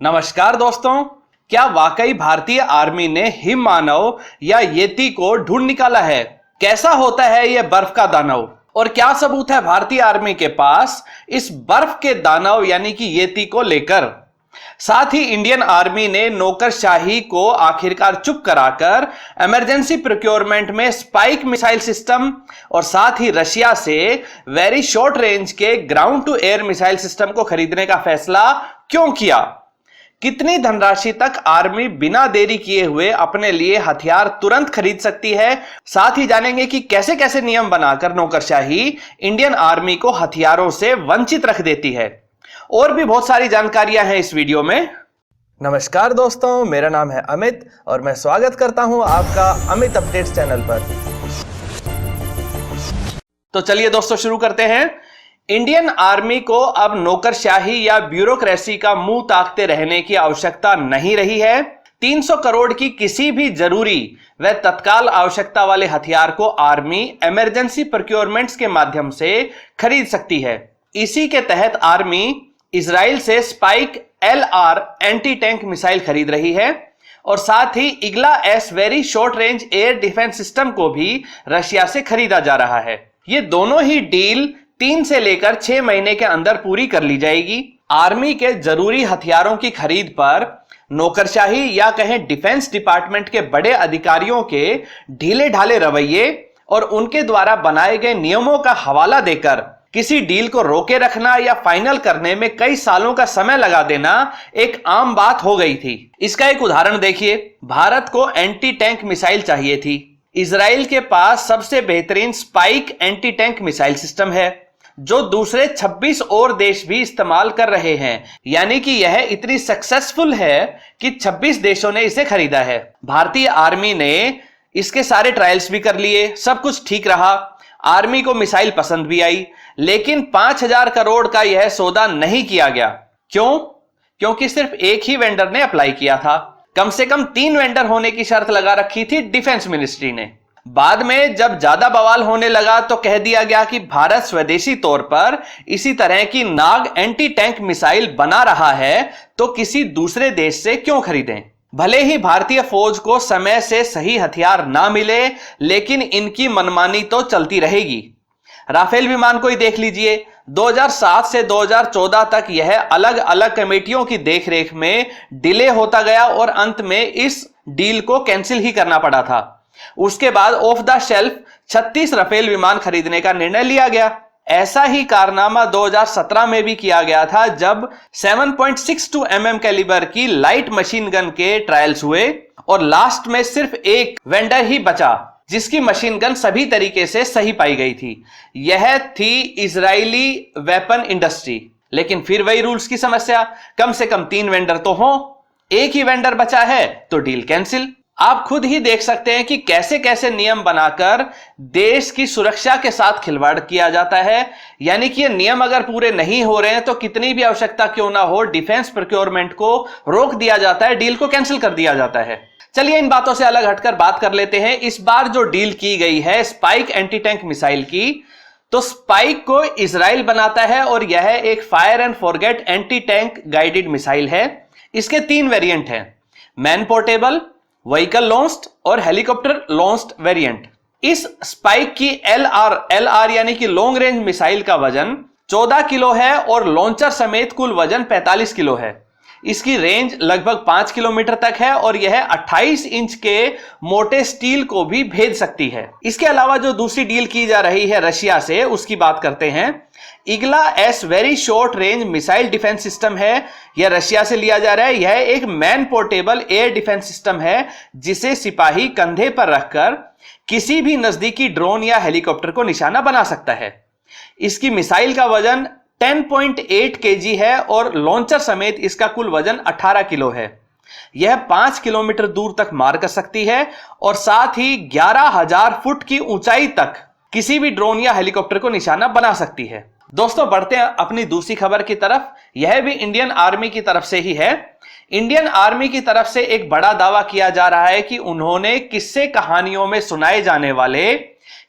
नमस्कार दोस्तों, क्या वाकई भारतीय आर्मी ने हिममानव या येती को ढूंढ निकाला है? कैसा होता है यह बर्फ का दानव और क्या सबूत है भारतीय आर्मी के पास इस बर्फ के दानव यानी कि येती को लेकर? साथ ही इंडियन आर्मी ने नौकरशाही को आखिरकार चुप कराकर इमरजेंसी प्रोक्योरमेंट में स्पाइक मिसाइल सिस्टम और साथ ही रशिया से वेरी शॉर्ट रेंज के ground to air missile system को खरीदने का फैसला क्यों किया? कितनी धनराशि तक आर्मी बिना देरी किए हुए अपने लिए हथियार तुरंत खरीद सकती है? साथ ही जानेंगे कि कैसे कैसे नियम बनाकर नौकरशाही इंडियन आर्मी को हथियारों से वंचित रख देती है। और भी बहुत सारी जानकारियां हैं इस वीडियो में। नमस्कार दोस्तों, मेरा नाम है अमित और मैं स्वागत करता हूं आपका अमित अपडेट्स चैनल पर। तो चलिए दोस्तों शुरू करते हैं। इंडियन आर्मी को अब नौकरशाही या ब्यूरोक्रेसी का मुंह ताकते रहने की आवश्यकता नहीं रही है। 300 करोड़ की किसी भी जरूरी व तत्काल आवश्यकता वाले हथियार को आर्मी इमरजेंसी प्रोक्योरमेंट्स के माध्यम से खरीद सकती है। इसी के तहत आर्मी इजराइल से spike LR anti tank missile खरीद रही है और साथ ही Igla S very short range air defence system को भी रशिया से खरीदा जा रहा है। ये दोनों ही डील 3 से लेकर 6 महीने के अंदर पूरी कर ली जाएगी। आर्मी के जरूरी हथियारों की खरीद पर नौकरशाही या कहें डिफेंस डिपार्टमेंट के बड़े अधिकारियों के ढीले ढाले रवैये और उनके द्वारा बनाए गए नियमों का हवाला देकर किसी डील को रोके रखना या फाइनल करने में कई सालों का समय लगा देना एक आम बात हो गई थी। इसका एक उदाहरण देखिए। भारत को एंटी टैंक मिसाइल चाहिए थी। इजराइल के पास सबसे बेहतरीन spike anti tank missile system है जो दूसरे 26 और देश भी इस्तेमाल कर रहे हैं, यानी कि यह इतनी सक्सेसफुल है कि 26 देशों ने इसे खरीदा है। भारतीय आर्मी ने इसके सारे ट्रायल्स भी कर लिए, सब कुछ ठीक रहा, आर्मी को मिसाइल पसंद भी आई, लेकिन 5000 करोड़ का यह सौदा नहीं किया गया। क्यों? क्योंकि सिर्फ एक ही वेंडर ने अप्लाई किया था। कम से कम 3 वेंडर होने की शर्त लगा रखी थी डिफेंस मिनिस्ट्री ने। बाद में जब ज्यादा बवाल होने लगा तो कह दिया गया कि भारत स्वदेशी तौर पर इसी तरह की नाग एंटी टैंक मिसाइल बना रहा है तो किसी दूसरे देश से क्यों खरीदें। भले ही भारतीय फौज को समय से सही हथियार ना मिले, लेकिन इनकी मनमानी तो चलती रहेगी। राफेल विमान को ही देख लीजिए। 2007 से 2014 तक यह अलग अलग कमेटियों की देखरेख में डिले होता गया और अंत में इस डील को कैंसिल ही करना पड़ा था। उसके बाद ऑफ द शेल्फ 36 राफेल विमान खरीदने का निर्णय लिया गया। ऐसा ही कारनामा 2017 में भी किया गया था जब 7.62 mm कैलिबर की लाइट मशीन गन के ट्रायल्स हुए और लास्ट में सिर्फ एक वेंडर ही बचा जिसकी मशीन गन सभी तरीके से सही पाई गई थी। यह थी इजरायली वेपन इंडस्ट्री। लेकिन फिर वही रूल्स की समस्या, कम से कम 3 वेंडर तो हो, एक ही वेंडर बचा है तो डील कैंसिल। आप खुद ही देख सकते हैं कि कैसे कैसे नियम बनाकर देश की सुरक्षा के साथ खिलवाड़ किया जाता है। यानी कि ये नियम अगर पूरे नहीं हो रहे हैं तो कितनी भी आवश्यकता क्यों ना हो, डिफेंस प्रोक्योरमेंट को रोक दिया जाता है, डील को कैंसिल कर दिया जाता है। चलिए इन बातों से अलग हटकर बात कर लेते हैं। इस बार जो डील की गई है स्पाइक एंटी टैंक मिसाइल की, तो स्पाइक को इजराइल बनाता है और यह एक fire and forget anti tank guided missile है। इसके 3 वेरिएंट हैं, मैन पोर्टेबल, व्हीकल लॉन्च्ड और हेलीकॉप्टर लॉन्च्ड वेरिएंट। इस स्पाइक की LR यानी कि लॉन्ग रेंज मिसाइल का वजन 14 किलो है और लॉन्चर समेत कुल वजन 45 किलो है। इसकी रेंज लगभग 5 किलोमीटर तक है और यह 28 इंच के मोटे स्टील को भी भेज सकती है। इसके अलावा जो दूसरी डील की जा रही है रशिया से, उसकी बात करते हैं। Igla S very short range missile defence system है। यह रशिया से लिया जा रहा है। यह एक man portable air defence system है जिसे सिपाही कंधे पर रखकर किसी भी नजदीकी ड्रोन या हेलीकॉप्टर को निशाना बना सकता है। इसकी मिसाइल का वजन 10.8 kg है और लॉन्चर समेत इसका कुल वजन 18 किलो है। यह 5 किलोमीटर दूर तक मार कर सकती है और साथ ही 11,000 फुट की ऊंचाई तक किसी भी ड्रोन या हेलीकॉप्टर को निशाना बना सकती है। दोस्तों बढ़ते हैं अपनी दूसरी खबर की तरफ। यह भी इंडियन आर्मी की तरफ से ही है। इंडियन आर्मी की तरफ से एक बड़ा दावा किया जा रहा है कि उन्होंने किस्से कहानियों में सुनाए जाने वाले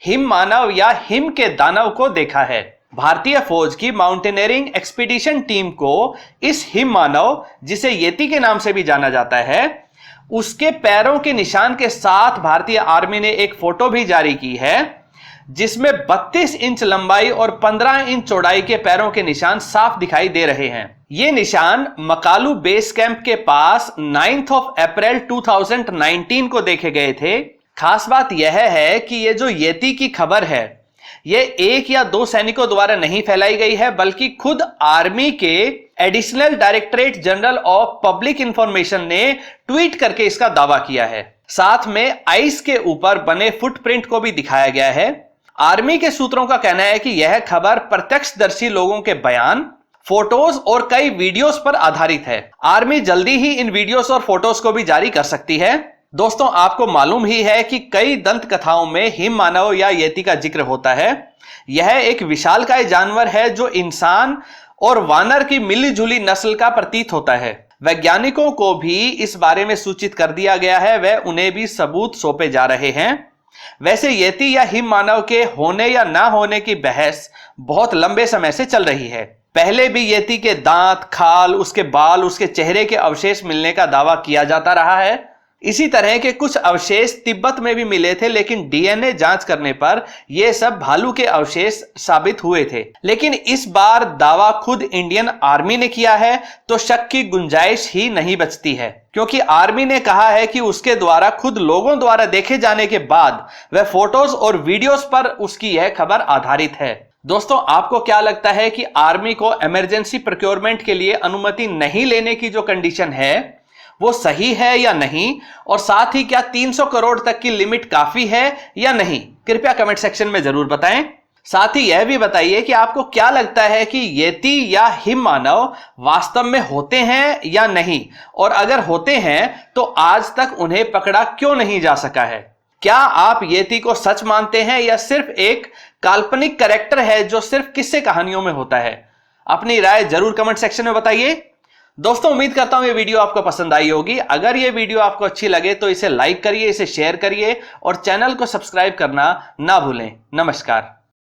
हिम मानव या हिम के दानव को देखा है। भारतीय फौज की माउंटेनियरिंग एक्सपीडिशन टीम को इस हिम मानव, जिसे येती के नाम से भी जाना जाता है, उसके पैरों के निशान के साथ भारतीय आर्मी ने एक फोटो भी जारी की है, जिसमें 32 इंच लंबाई और 15 इंच चौड़ाई के पैरों के निशान साफ दिखाई दे रहे हैं। ये निशान मकालू बेस कैंप के पास 9 अप्रैल 2019 को देखे गए थे। खास बात यह है कि ये जो येती की खबर है, ये 1 या 2 सैनिकों द्वारा नहीं फैलाई गई है, बल्कि खुद आर्मी के additional directorate general of public information ने ट्वीट करके इसका दावा किया है। साथ में आइस के ऊपर बने फुटप्रिंट को भी दिखाया गया है। आर्मी के सूत्रों का कहना है कि यह खबर प्रत्यक्षदर्शी लोगों के बयान, फोटोज और कई वीडियोस पर आधारित है। आर्मी जल्दी ही इन वीडियोस और फोटोज को भी जारी कर सकती है। दोस्तों, आपको मालूम ही है कि कई दंत कथाओं में हिम मानव या येती का जिक्र होता है। यह एक विशालकाय जानवर है जो इंसान और वानर की मिलीजुली नस्ल का प्रतीत होता है। वैज्ञानिकों को भी इस बारे में सूचित कर दिया गया है, वह उन्हें भी सबूत सौंपे जा रहे हैं। वैसे येती या हिम मानव के होने या ना होने की बहस बहुत लंबे समय से चल रही है। पहले भी येती के दांत, खाल, उसके बाल, उसके चेहरे के अवशेष मिलने का दावा किया जाता रहा है। इसी तरह के कुछ अवशेष तिब्बत में भी मिले थे, लेकिन डीएनए जांच करने पर यह सब भालू के अवशेष साबित हुए थे। लेकिन इस बार दावा खुद इंडियन आर्मी ने किया है, तो शक की गुंजाइश ही नहीं बचती है, क्योंकि आर्मी ने कहा है कि उसके द्वारा खुद लोगों द्वारा देखे जाने के बाद वह फोटोज और वीडियोस पर उसकी यह खबर आधारित है। दोस्तों, आपको क्या लगता है कि आर्मी को इमरजेंसी प्रोक्योरमेंट के लिए अनुमति नहीं लेने की जो कंडीशन है वो सही है या नहीं? और साथ ही क्या 300 करोड़ तक की लिमिट काफी है या नहीं? कृपया कमेंट सेक्शन में जरूर बताएं। साथ ही यह भी बताइए कि आपको क्या लगता है कि येती या हिम मानव वास्तव में होते हैं या नहीं, और अगर होते हैं तो आज तक उन्हें पकड़ा क्यों नहीं जा सका है? क्या आप येती को सच मानते हैं या सिर्फ एक काल्पनिक कैरेक्टर है जो सिर्फ किस्से कहानियों में होता है? अपनी राय जरूर कमेंट सेक्शन में बताइए। दोस्तों, उम्मीद करता हूं ये वीडियो आपको पसंद आई होगी। अगर ये वीडियो आपको अच्छी लगे तो इसे लाइक करिए, इसे शेयर करिए और चैनल को सब्सक्राइब करना ना भूलें। नमस्कार।